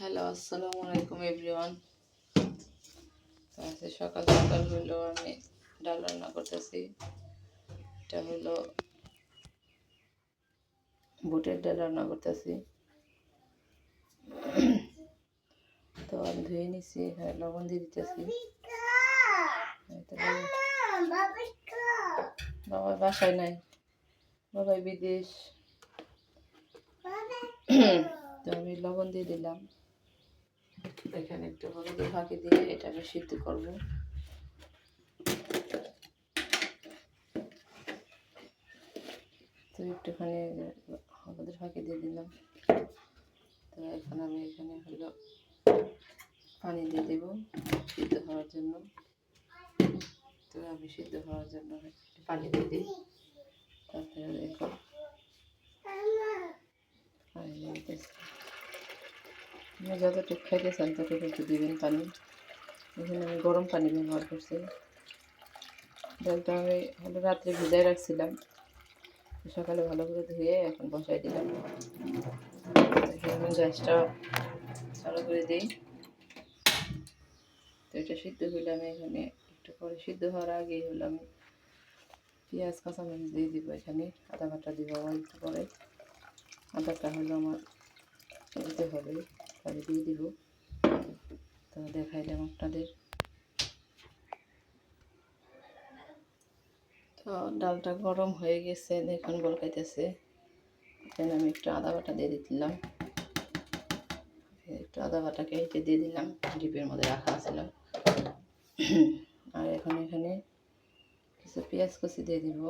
Hello, আসসালামু আলাইকুম everyone. তো আজকে সকাল সকাল হইলো আমি ডাল রান্না করতেছি। এটা হলো বুটের ডাল রান্না করতেছি। তো আমি ধুয়ে নিছি, এখানে লবণ দিয়ে দিতেছি। বাবা বাসায় নাই, বাবাই বিদেশ। তো আমি লবণ দিয়ে দিলাম, এখানে একটু হলুদের ফাঁকি দিয়ে এটা আমি সিদ্ধ করবো। তো একটুখানি হলুদের ফাঁকি দিয়ে দিলাম। তো এখন আমি এখানে হলো পানি দিয়ে দেব সিদ্ধ হওয়ার জন্য। তো আমি সিদ্ধ হওয়ার জন্য পানি দিয়ে দিই। তারপরে দেখো পানি দিয়ে দিতেছি। আপনি যতটুকু খাইতে চান ততটুকু একটু দেবেন পানি। এখানে আমি গরম পানি ব্যবহার করছি। ডালটা আমি হলো রাত্রে ভিজাই রাখছিলাম, সকালে ভালো করে ধুয়ে এখন বসাই দিলাম। গ্যাসটা চালু করে দিই। তো এটা সিদ্ধ হলে আমি এখানে একটু পরে সিদ্ধ হওয়ার আগে হলো আমি পেঁয়াজ কাঁচামরিচ দিয়ে দিব। এখানে আদা বাটা দিব আবার একটু পরে। আদাটা হলো আমার দিতে হবে, তাহলে দিয়ে দিব। তো দেখাইলাম আপনাদের। তো ডালটা গরম হয়ে গেছে, দেখুন বলকাইতেছে। এখানে আমি একটু আদা বাটা দিয়ে দিলাম, একটু আদা বাটা কেটে দিয়ে দিলাম, ডিপের মধ্যে রাখা ছিল। আর এখন এখানে কিছু পেঁয়াজ কুচি দিয়ে দিব।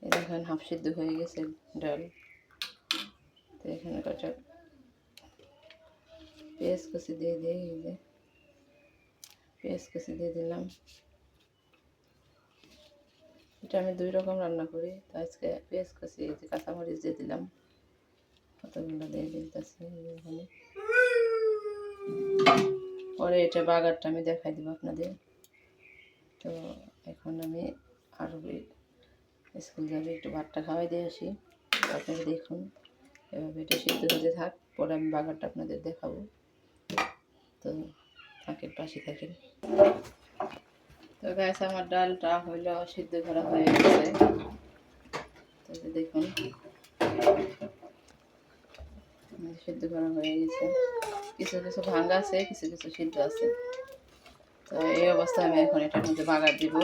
দেখেন হাফ সিদ্ধ হয়ে গেছে ডাল। তো এখানে কটা পেঁয়াজ কুচি দিয়ে দিই, এই যে পেঁয়াজ কুচি দিয়ে দিলাম। এটা আমি দুই রকম রান্না করি, তো আজকে পেঁয়াজ কুচি এই যে কাঁচামরিচ দিয়ে দিলাম, কতগুলো দিয়ে দিতেছি এখানে। পরে এটা বাগারটা আমি দেখাই দেবো আপনাদের। তো এখন আমি আরও স্কুল যাবে, একটু ভাতটা খাওয়াই দিয়ে আসি। আপনারা দেখুন এভাবে এটা সিদ্ধ হতে থাক, পরে আমি বাগারটা আপনাদের দেখাবো। তো থাকেন, পাশে থাকেন। তো গ্যাস আমার ডালটা হইলো সিদ্ধ করা হয়ে গেছে। তো দেখুন সিদ্ধ করা হয়ে গেছে, কিছু কিছু ভাঙা আছে, কিছু কিছু সিদ্ধ আছে। তো এই অবস্থায় আমি এখন এটার মধ্যে বাগার দিব।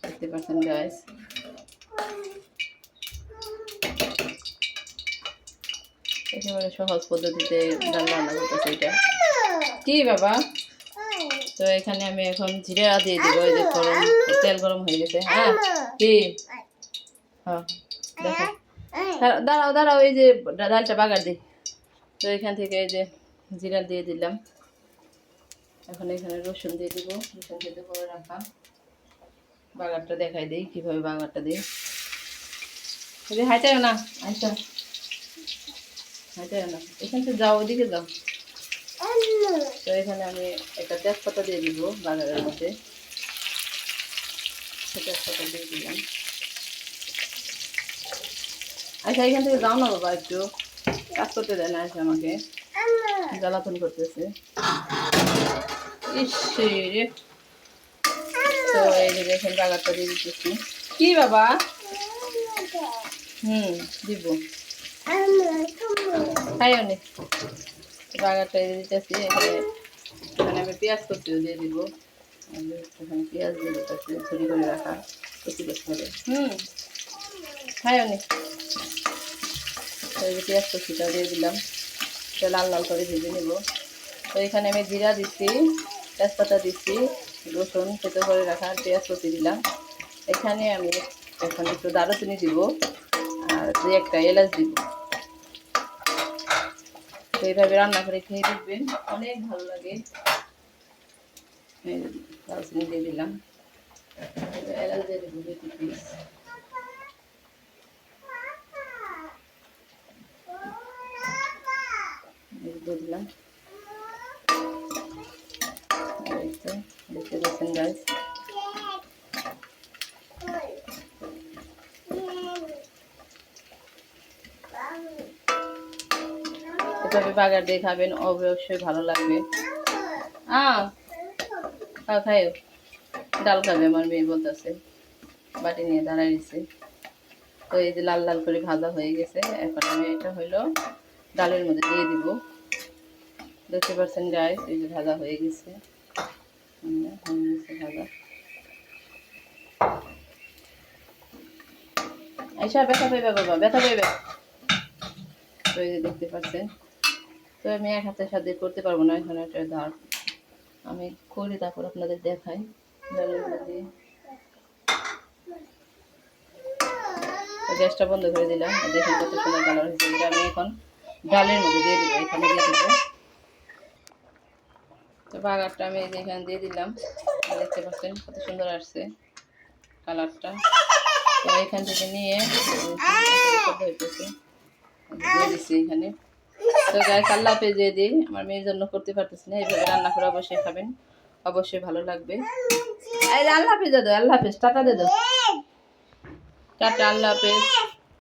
দেখতে পাচ্ছেন গ্যাস, একেবারে সহজ পদ্ধতিতে ডাল রান্না করতেছে এটা। কি বাবা? তো এখানে আমি এখন জিরা দিয়ে দিব। এই যে গরম তেল গরম হয়ে গেছে। হ্যাঁ কি? হ্যাঁ দেখো, দাঁড়াও দাঁড়াও, এই যে ডালটা বাগার দিই। তো এখান থেকে এই যে জিরা দিয়ে দিলাম। এখন এখানে রসুন দিয়ে দিব, রসুন দিয়ে করে রাখা। বাগারটা দেখাই দিই কীভাবে বাগারটা দিই। হাইটাও না, আচ্ছা হাইটাও না, এখান থেকে যাও, ওইদিকে যাও। তো এখানে আমি একটা তেজপাতা দিয়ে দিব বাগারের মধ্যে। তেজপাতা দিয়ে দিলাম। আচ্ছা এখান থেকে যাও না বাবা, একটু কাজ করতে দেয় না, আছে আমাকে জ্বালাতন করতেছে। ইসে, তো এই যে দেখেন বাগারটা দিয়ে দিতেছি। কি বাবা? দিব, খাই অনেক। বাগারটা দিয়ে দিতেছি। এখানে আমি পেঁয়াজ কচিও দিয়ে দিব। এখানে পেঁয়াজ দিয়ে দিতেছি ছুরি করে রাখা, কচি কচি করে। খাই অনেক। তো এই যে পেঁয়াজ কচিটা দিয়ে দিলাম, এটা লাল লাল করে ভেজে নেব। তো এখানে আমি জিরা দিচ্ছি, তেজপাতা দিচ্ছি, রসুন থেতো করে রাখা, পেঁয়াজ কচি দিলাম। এখানে আমি এখন একটু দারুচিনি দিব আর দুই একটা এলাচ দিব। তো এইভাবে রান্না করে খেয়ে দেখবেন, অনেক ভালো লাগে। দারুচিনি দিয়ে দিলাম, এলাচ দিয়ে দেবো 2 পিস। দিয়ে দিলাম। দেখতে পাচ্ছেন গাছ, এভাবে বাগার দিয়ে খাবেন, অবশ্যই ভালো লাগবে। খাও ডাল খাবে আমার মেয়ে বলতেছে, বাটি নিয়ে দাঁড়ায় দিছে। তো এই যে লাল লাল করে ভাজা হয়ে গেছে, এখন আমি এটা হইলো ডালের মধ্যে দিয়ে দিব। দেখতে পাচ্ছেন গাইস, এই যে ভাজা হয়ে গেছে, ভাজা। আইসা ব্যথা পাইবে বাবা, ব্যথা পাইবে। তো এই যে দেখতে পাচ্ছেন, তো আমি এক হাতের সাথে করতে পারবো না, এখানে একটা ধার আমি করি, তারপর আপনাদের দেখাই। ডালের মধ্যে গ্যাসটা বন্ধ করে দিলাম, দেখুন কত সুন্দর কালার হয়েছে। এটা আমি এখন ডালের মধ্যে দিয়ে দিব, এখানে দিয়ে দিব। তো বাগারটা আমি এই যে এখানে দিয়ে দিলাম, দেখতে পাচ্ছেন কত সুন্দর আসছে কালারটা। তো এখান থেকে নিয়ে দিয়ে দিচ্ছি এখানে। তো গাইস, আল্লাহ হাফেজ দিয়ে দিই, আমার মেয়ের জন্য করতে পারতেছি না, এইভাবে রান্না করে অবশ্যই খাবেন, অবশ্যই ভালো লাগবে। আল্লাহ হাফেজ দাদা, আল্লাহ হাফেজ, টাটা দে দাও, টাটা, আল্লাহ হাফেজ।